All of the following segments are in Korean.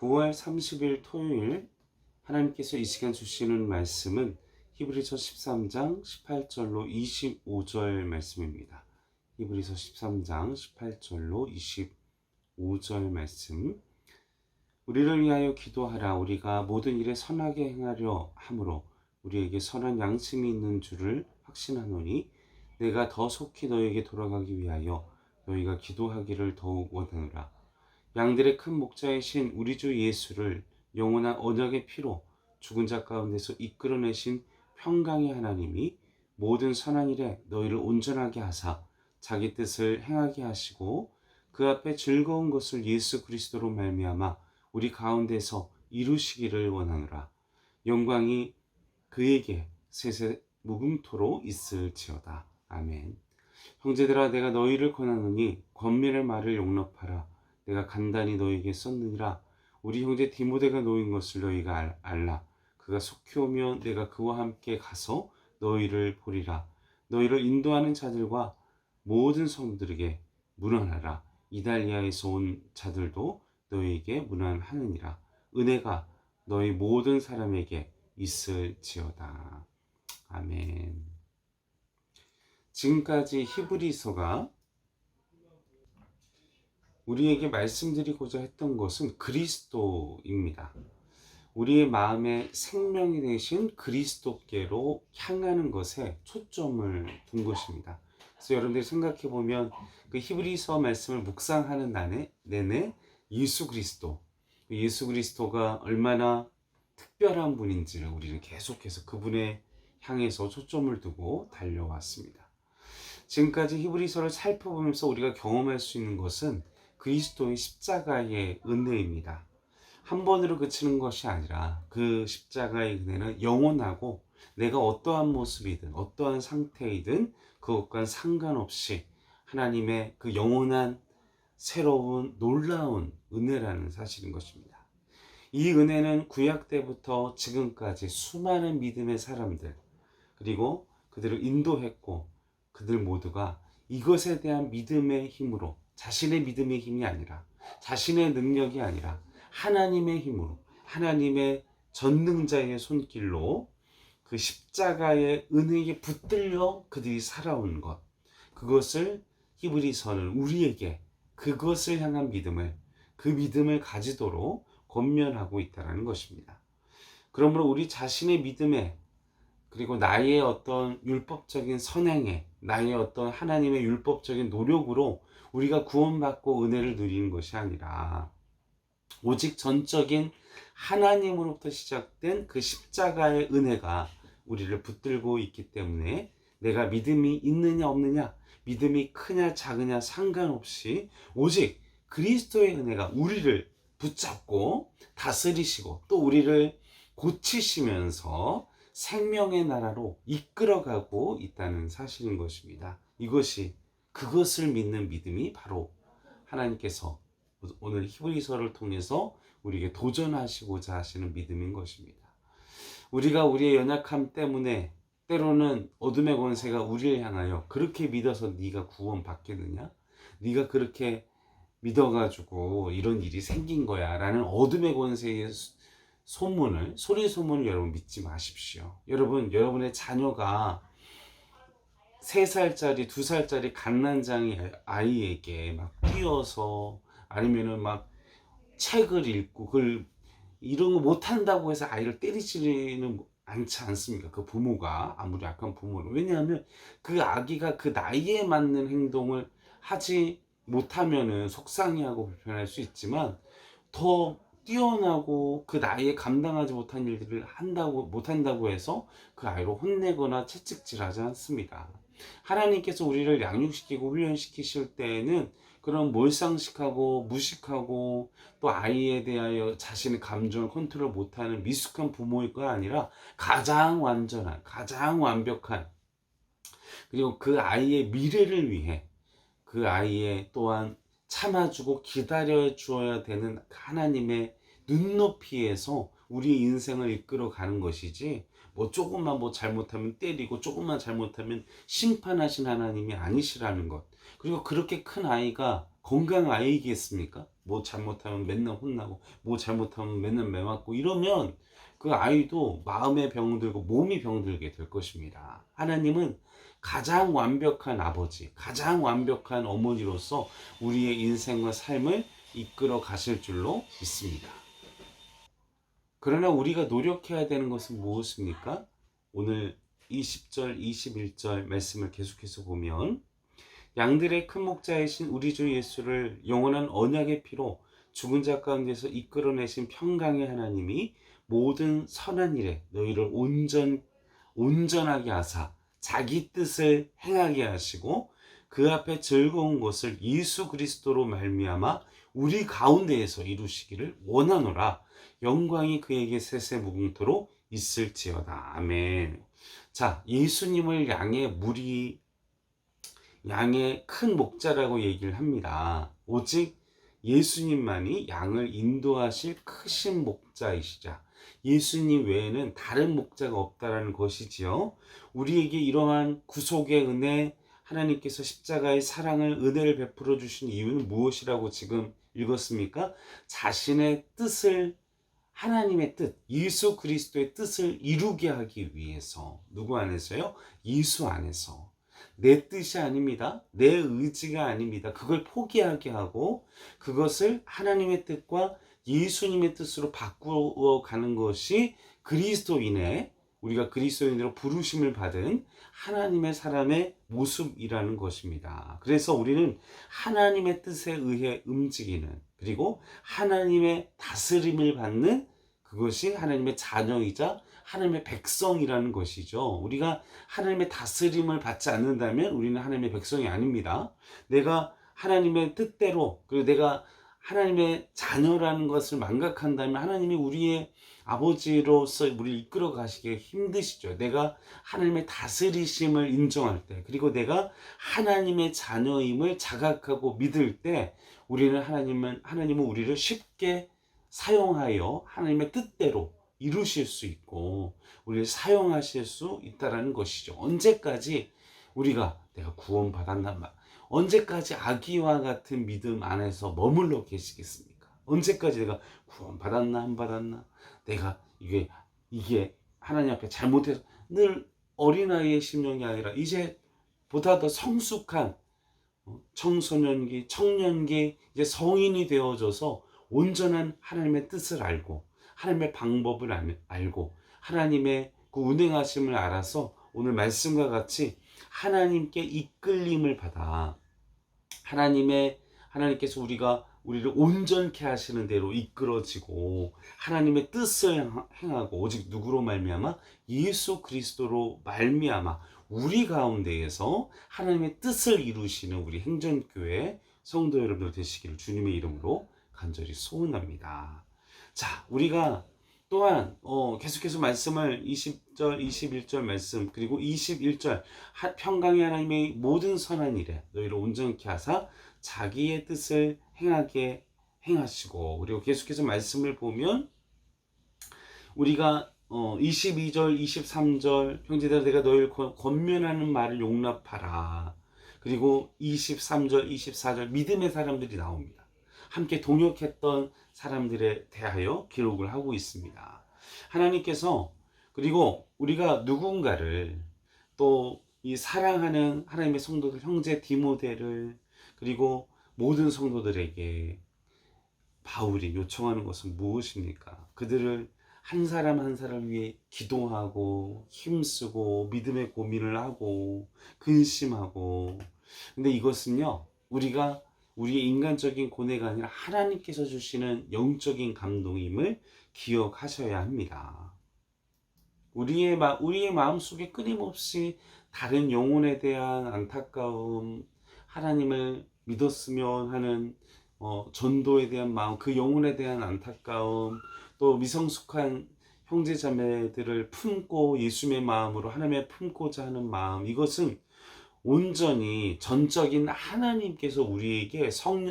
9월 30일 토요일 하나님께서 이 시간 주시는 말씀은 히브리서 13장 18절로 25절 말씀입니다. 히브리서 13장 18절로 25절 말씀. 우리를 위하여 기도하라. 우리가 모든 일에 선하게 행하려 함으로 우리에게 선한 양심이 있는 줄을 확신하노니 내가 더 속히 너에게 돌아가기 위하여 너희가 기도하기를 더욱 원하노라. 양들의 큰 목자이신 우리 주 예수를 영원한 언약의 피로 죽은 자 가운데서 이끌어내신 평강의 하나님이 모든 선한 일에 너희를 온전하게 하사 자기 뜻을 행하게 하시고 그 앞에 즐거운 것을 예수 그리스도로 말미암아 우리 가운데서 이루시기를 원하노라. 영광이 그에게 세세 무궁토로 있을지어다. 아멘. 형제들아, 내가 너희를 권하노니 권면의 말을 용납하라. 내가 간단히 너희에게 썼느니라. 우리 형제 디모데가 놓인 것을 너희가 알라. 그가 속히 오면 내가 그와 함께 가서 너희를 보리라. 너희를 인도하는 자들과 모든 성들에게 문안하라. 이달리아에서 온 자들도 너희에게 문안하느니라. 은혜가 너희 모든 사람에게 있을지어다. 아멘. 지금까지 히브리서가 우리에게 말씀드리고자 했던 것은 그리스도입니다. 우리의 마음에 생명이 되신 그리스도께로 향하는 것에 초점을 둔 것입니다. 그래서 여러분들이 생각해 보면 그 히브리서 말씀을 묵상하는 내내 예수 그리스도가 얼마나 특별한 분인지를 우리는 계속해서 그분에 향해서 초점을 두고 달려왔습니다. 지금까지 히브리서를 살펴보면서 우리가 경험할 수 있는 것은 그리스도의 십자가의 은혜입니다. 한 번으로 그치는 것이 아니라 그 십자가의 은혜는 영원하고 내가 어떠한 모습이든 어떠한 상태이든 그것과 상관없이 하나님의 그 영원한 새로운 놀라운 은혜라는 사실인 것입니다. 이 은혜는 구약 때부터 지금까지 수많은 믿음의 사람들 그리고 그들을 인도했고 그들 모두가 이것에 대한 믿음의 힘으로 자신의 믿음의 힘이 아니라 자신의 능력이 아니라 하나님의 힘으로 하나님의 전능자의 손길로 그 십자가의 은혜에 붙들려 그들이 살아온 것, 그것을 히브리서는 우리에게 그것을 향한 그 믿음을 가지도록 권면하고 있다는 것입니다. 그러므로 우리 자신의 믿음에 그리고 나의 어떤 율법적인 선행에 나의 어떤 하나님의 율법적인 노력으로 우리가 구원받고 은혜를 누리는 것이 아니라 오직 전적인 하나님으로부터 시작된 그 십자가의 은혜가 우리를 붙들고 있기 때문에 내가 믿음이 있느냐 없느냐, 믿음이 크냐 작으냐 상관없이 오직 그리스도의 은혜가 우리를 붙잡고 다스리시고 또 우리를 고치시면서 생명의 나라로 이끌어가고 있다는 사실인 것입니다. 그것을 믿는 믿음이 바로 하나님께서 오늘 히브리서를 통해서 우리에게 도전하시고자 하시는 믿음인 것입니다. 우리가 우리의 연약함 때문에 때로는 어둠의 권세가 우리를 향하여 그렇게 믿어서 네가 구원받겠느냐? 네가 그렇게 믿어가지고 이런 일이 생긴 거야 라는 어둠의 권세의 소리소문을 여러분 믿지 마십시오. 여러분의 자녀가 3살짜리, 2살짜리 갓난장이 아이에게 막 뛰어서 아니면은 막 책을 읽고 이런 거 못한다고 해서 아이를 때리지는 않지 않습니까? 그 부모가 아무리 악한 부모는. 왜냐하면 그 아기가 그 나이에 맞는 행동을 하지 못하면은 속상해하고 불편할 수 있지만 더 뛰어나고 그 나이에 감당하지 못한 일들을 못한다고 해서 그 아이를 혼내거나 채찍질하지 않습니다. 하나님께서 우리를 양육시키고 훈련시키실 때에는 그런 몰상식하고 무식하고 또 아이에 대하여 자신의 감정을 컨트롤 못하는 미숙한 부모일 거 아니라 가장 완전한, 가장 완벽한 그리고 그 아이의 미래를 위해 그 아이의 또한 참아주고 기다려 주어야 되는 하나님의 눈높이에서 우리 인생을 이끌어 가는 것이지 조금만 잘못하면 때리고 조금만 잘못하면 심판하신 하나님이 아니시라는 것. 그리고 그렇게 큰 아이가 건강한 아이겠습니까? 뭐 잘못하면 맨날 혼나고 뭐 잘못하면 맨날 매 맞고 이러면 그 아이도 마음에 병들고 몸이 병들게 될 것입니다. 하나님은 가장 완벽한 아버지, 가장 완벽한 어머니로서 우리의 인생과 삶을 이끌어 가실 줄로 믿습니다. 그러나 우리가 노력해야 되는 것은 무엇입니까? 오늘 20절, 21절 말씀을 계속해서 보면 양들의 큰 목자이신 우리 주 예수를 영원한 언약의 피로 죽은 자 가운데서 이끌어내신 평강의 하나님이 모든 선한 일에 너희를 온전하게 하사 자기 뜻을 행하게 하시고 그 앞에 즐거운 것을 예수 그리스도로 말미암아 우리 가운데에서 이루시기를 원하노라. 영광이 그에게 세세무궁토로 있을지어다. 아멘. 자, 예수님을 양의 큰 목자라고 얘기를 합니다. 오직 예수님만이 양을 인도하실 크신 목자이시자 예수님 외에는 다른 목자가 없다라는 것이지요. 우리에게 이러한 구속의 은혜, 하나님께서 십자가의 사랑을 은혜를 베풀어 주신 이유는 무엇이라고 지금 읽었습니까? 자신의 뜻을, 하나님의 뜻, 예수 그리스도의 뜻을 이루게 하기 위해서. 누구 안에서요? 예수 안에서. 내 뜻이 아닙니다. 내 의지가 아닙니다. 그걸 포기하게 하고 그것을 하나님의 뜻과 예수님의 뜻으로 바꾸어 가는 것이 그리스도인의, 우리가 그리스도인으로 부르심을 받은 하나님의 사람의 모습이라는 것입니다. 그래서 우리는 하나님의 뜻에 의해 움직이는, 그리고 하나님의 다스림을 받는, 그것이 하나님의 자녀이자 하나님의 백성이라는 것이죠. 우리가 하나님의 다스림을 받지 않는다면 우리는 하나님의 백성이 아닙니다. 내가 하나님의 뜻대로, 그리고 내가 하나님의 자녀라는 것을 망각한다면 하나님이 우리의 아버지로서 우리를 이끌어 가시기에 힘드시죠. 내가 하나님의 다스리심을 인정할 때, 그리고 내가 하나님의 자녀임을 자각하고 믿을 때 하나님은 우리를 쉽게 사용하여 하나님의 뜻대로 이루실 수 있고 우리를 사용하실 수 있다라는 것이죠. 언제까지 내가 구원받았나 말, 언제까지 아기와 같은 믿음 안에서 머물러 계시겠습니까? 언제까지 내가 구원받았나 안 받았나, 내가 이게 하나님 앞에 잘못해서, 늘 어린아이의 심령이 아니라 이제 보다 더 성숙한 청소년기, 청년기, 이제 성인이 되어져서 온전한 하나님의 뜻을 알고 하나님의 방법을 알고 하나님의 그 운행하심을 알아서 오늘 말씀과 같이 하나님께 이끌림을 받아 하나님께서 우리를 온전케 하시는 대로 이끌어지고 하나님의 뜻을 행하고, 오직 누구로 말미암아? 예수 그리스도로 말미암아 우리 가운데에서 하나님의 뜻을 이루시는 우리 행전교회 성도 여러분들 되시기를 주님의 이름으로 간절히 소원합니다. 자, 우리가 또한 계속해서 말씀을 20절, 21절 말씀, 그리고 21절 평강의 하나님의 모든 선한 일에 너희를 온전케 하사 자기의 뜻을 행하게 행하시고, 그리고 계속해서 말씀을 보면 우리가 22절, 23절 형제들아 내가 너희를 권면하는 말을 용납하라. 그리고 23절, 24절 믿음의 사람들이 나옵니다. 함께 동역했던 사람들에 대하여 기록을 하고 있습니다. 하나님께서, 그리고 우리가 누군가를, 또 이 사랑하는 하나님의 성도들, 형제 디모데를, 그리고 모든 성도들에게 바울이 요청하는 것은 무엇입니까? 그들을 한 사람 한 사람 위해 기도하고 힘쓰고 믿음의 고민을 하고 근심하고. 근데 이것은요, 우리의 인간적인 고뇌가 아니라 하나님께서 주시는 영적인 감동임을 기억하셔야 합니다. 우리의 마음속에 끊임없이 다른 영혼에 대한 안타까움, 하나님을 믿었으면 하는 전도에 대한 마음, 그 영혼에 대한 안타까움, 또 미성숙한 형제 자매들을 품고 예수님의 마음으로 하나님의 품고자 하는 마음, 이것은 온전히 전적인 하나님께서 우리에게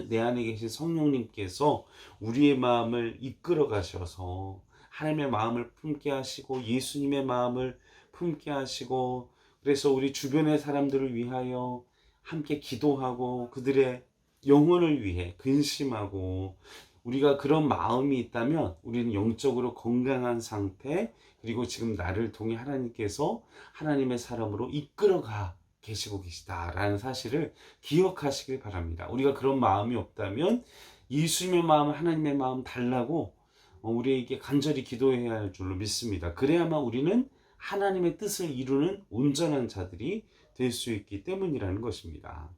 내 안에 계신 성령님께서 우리의 마음을 이끌어 가셔서 하나님의 마음을 품게 하시고 예수님의 마음을 품게 하시고, 그래서 우리 주변의 사람들을 위하여 함께 기도하고 그들의 영혼을 위해 근심하고 우리가 그런 마음이 있다면 우리는 영적으로 건강한 상태, 그리고 지금 나를 통해 하나님께서 하나님의 사람으로 이끌어가 계시고 계시다라는 사실을 기억하시길 바랍니다. 우리가 그런 마음이 없다면 예수님의 마음, 하나님의 마음 달라고 우리에게 간절히 기도해야 할 줄로 믿습니다. 그래야만 우리는 하나님의 뜻을 이루는 온전한 자들이 될 수 있기 때문이라는 것입니다.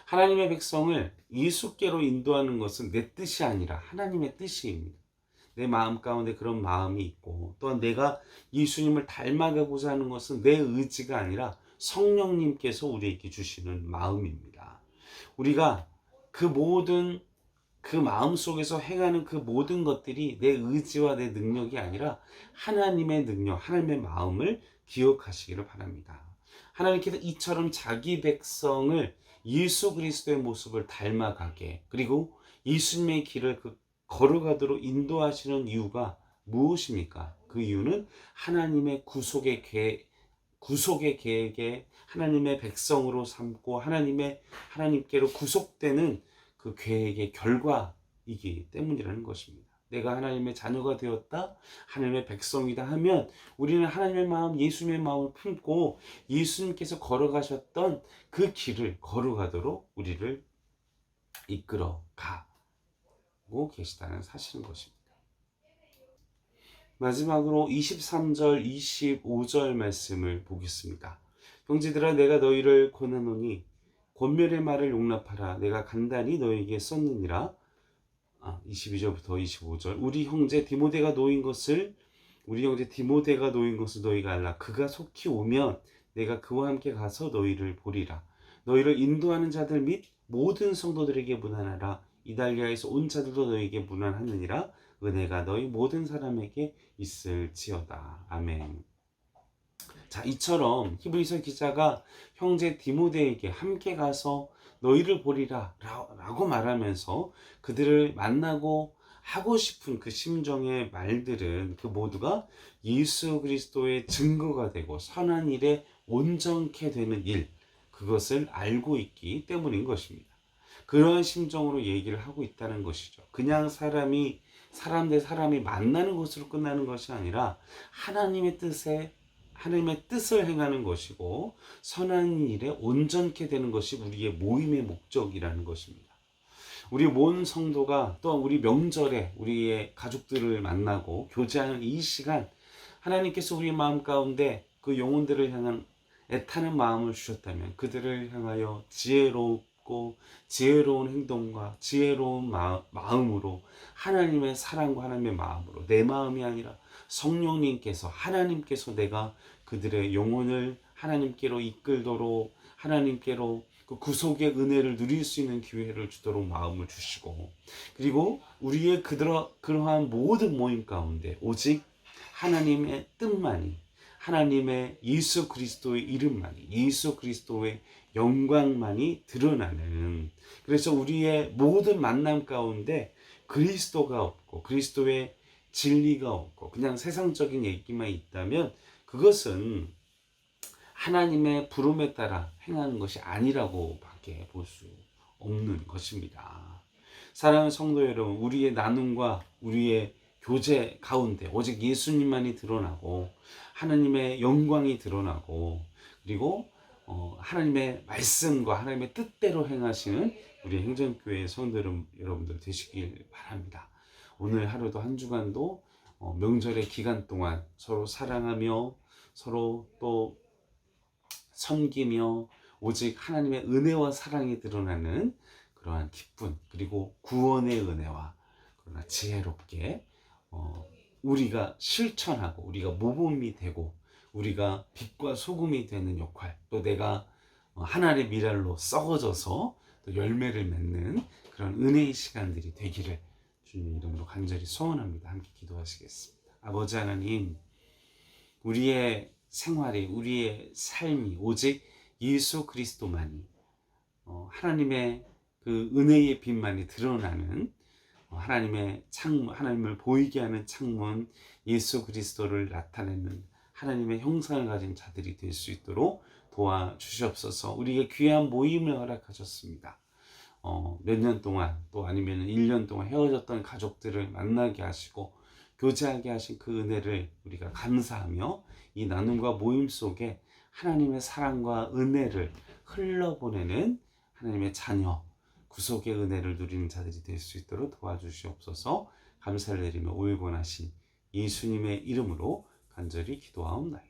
하나님의 백성을 예수께로 인도하는 것은 내 뜻이 아니라 하나님의 뜻입니다. 내 마음 가운데 그런 마음이 있고, 또한 내가 예수님을 닮아가고자 하는 것은 내 의지가 아니라 성령님께서 우리에게 주시는 마음입니다. 우리가 그 마음 속에서 행하는 그 모든 것들이 내 의지와 내 능력이 아니라 하나님의 능력, 하나님의 마음을 기억하시기를 바랍니다. 하나님께서 이처럼 자기 백성을 예수 그리스도의 모습을 닮아가게, 그리고 예수님의 길을 걸어가도록 인도하시는 이유가 무엇입니까? 그 이유는 하나님의 구속의 계획에 하나님의 백성으로 삼고 하나님께로 구속되는 그 계획의 결과이기 때문이라는 것입니다. 내가 하나님의 자녀가 되었다, 하나님의 백성이다 하면 우리는 하나님의 마음, 예수님의 마음을 품고 예수님께서 걸어가셨던 그 길을 걸어가도록 우리를 이끌어 가고 계시다는 사실인 것입니다. 마지막으로 23절, 25절 말씀을 보겠습니다. 형제들아, 내가 너희를 권하노니 권면의 말을 용납하라. 내가 간단히 너희에게 썼느니라. 22절부터 25절. 우리 형제 디모데가 놓인 것을 너희가 알라. 그가 속히 오면 내가 그와 함께 가서 너희를 보리라. 너희를 인도하는 자들 및 모든 성도들에게 문안하라. 이달리아에서 온 자들도 너희에게 문안하느니라. 은혜가 너희 모든 사람에게 있을지어다. 아멘. 자, 이처럼 히브리서 기자가 형제 디모데에게 함께 가서 너희를 보리라 라고 말하면서 그들을 만나고 하고 싶은 그 심정의 말들은 그 모두가 예수 그리스도의 증거가 되고 선한 일에 온전케 되는 일, 그것을 알고 있기 때문인 것입니다. 그러한 심정으로 얘기를 하고 있다는 것이죠. 그냥 사람 대 사람이 만나는 것으로 끝나는 것이 아니라 하나님의 뜻을 행하는 것이고 선한 일에 온전케 되는 것이 우리의 모임의 목적이라는 것입니다. 우리 모든 성도가 또 우리 명절에 우리의 가족들을 만나고 교제하는 이 시간, 하나님께서 우리 마음 가운데 그 영혼들을 향한 애타는 마음을 주셨다면 그들을 향하여 지혜로운 행동과 지혜로운 마음으로 하나님의 사랑과 하나님의 마음으로, 내 마음이 아니라 하나님께서 내가 그들의 영혼을 하나님께로 이끌도록, 하나님께로 그 구속의 은혜를 누릴 수 있는 기회를 주도록 마음을 주시고, 그리고 우리의 그러한 모든 모임 가운데 오직 하나님의 뜻만이, 하나님의 예수 그리스도의 이름만이, 예수 그리스도의 영광만이 드러나는, 그래서 우리의 모든 만남 가운데 그리스도가 없고 그리스도의 진리가 없고 그냥 세상적인 얘기만 있다면 그것은 하나님의 부름에 따라 행하는 것이 아니라고 밖에 볼 수 없는 것입니다. 사랑하는 성도 여러분, 우리의 나눔과 우리의 교제 가운데 오직 예수님만이 드러나고 하나님의 영광이 드러나고, 그리고 하나님의 말씀과 하나님의 뜻대로 행하시는 우리 행전교회 성도 여러분들 되시길 바랍니다. 오늘 하루도 한 주간도 명절의 기간 동안 서로 사랑하며 서로 또 섬기며 오직 하나님의 은혜와 사랑이 드러나는 그러한 기쁨, 그리고 구원의 은혜와 그러나 지혜롭게 우리가 실천하고 우리가 모범이 되고 우리가 빛과 소금이 되는 역할, 또 내가 하나님의 미랄로 썩어져서 또 열매를 맺는 그런 은혜의 시간들이 되기를 주님 이름으로 간절히 소원합니다. 함께 기도하시겠습니다. 아버지 하나님, 우리의 생활이, 우리의 삶이 오직 예수 그리스도만이, 하나님의 그 은혜의 빛만이 드러나는 하나님의 창문, 하나님을 보이게 하는 창문, 예수 그리스도를 나타내는 하나님의 형상을 가진 자들이 될 수 있도록 도와주시옵소서. 우리에게 귀한 모임을 허락하셨습니다. 몇 년 동안 또 아니면 1년 동안 헤어졌던 가족들을 만나게 하시고 교제하게 하신 그 은혜를 우리가 감사하며 이 나눔과 모임 속에 하나님의 사랑과 은혜를 흘러보내는 하나님의 자녀, 구속의 은혜를 누리는 자들이 될 수 있도록 도와주시옵소서. 감사를 드리며 오일 권하신 예수님의 이름으로 간절히 기도하옵나이다.